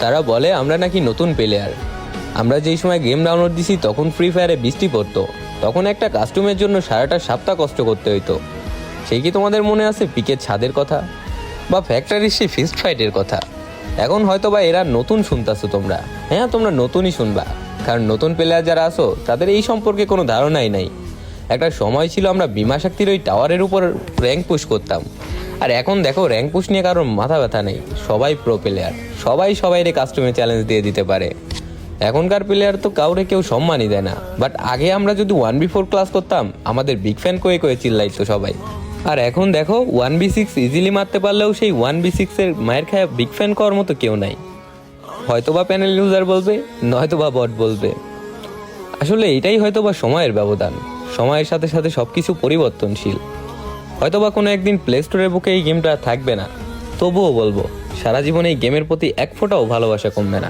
তারা বলে আমরা নাকি নতুন প্লেয়ার। আমরা যেই সময় গেম ডাউনলোড দিছি তখন ফ্রি ফায়ারে বৃষ্টি পড়তো, তখন একটা কাস্টমের জন্য সারাটা সপ্তাহ কষ্ট করতে হইতো। সেই কি তোমাদের মনে আছে পিকের ছাদের কথা, বা ফ্যাক্টরির সেই ফিস্ট ফাইটের কথা? এখন হয়তো বা এরা নতুন শুনতেছো তোমরা। হ্যাঁ, তোমরা নতুনই শুনবা, কারণ নতুন প্লেয়ার যারা আসো তাদের এই সম্পর্কে কোনো ধারণাই নাই। একটা সময় ছিল আমরা বিমা শক্তির ওই টাওয়ারের উপর র্যাঙ্ক পুশ করতাম, আর এখন দেখো র্যাঙ্ক পুশ নিয়ে কারোর মাথা ব্যথা নেই। সবাই প্রো প্লেয়ার, সবাইরে কাস্টমে চ্যালেঞ্জ দিয়ে দিতে পারে। এখনকার প্লেয়ার তো কাউরে কেউ সম্মানই দেয় না। বাট আগে আমরা যদি 1v4 ক্লাস করতাম, আমাদের বিগ ফ্যান কয়ে কয়ে চিল্লাইতো সবাই। আর এখন দেখো 1v6 ইজিলি মারতে পারলেও সেই 1v6 এর মায়ের খায়া বিগ ফ্যান করার মতো কেউ নাই। হয়তোবা প্যানেল ইউজার বলবে, নয়তোবা বট বলবে। আসলে এটাই হয়তোবা সময়ের ব্যবধান। সময়ের সাথে সাথে সবকিছু পরিবর্তনশীল। হয়তোবা কোনো একদিন প্লে স্টোরের বুকে এই গেমটা থাকবে না, তবুও বলবো সারা জীবন এই গেমের প্রতি এক ফোঁটাও ভালোবাসা কমবে না।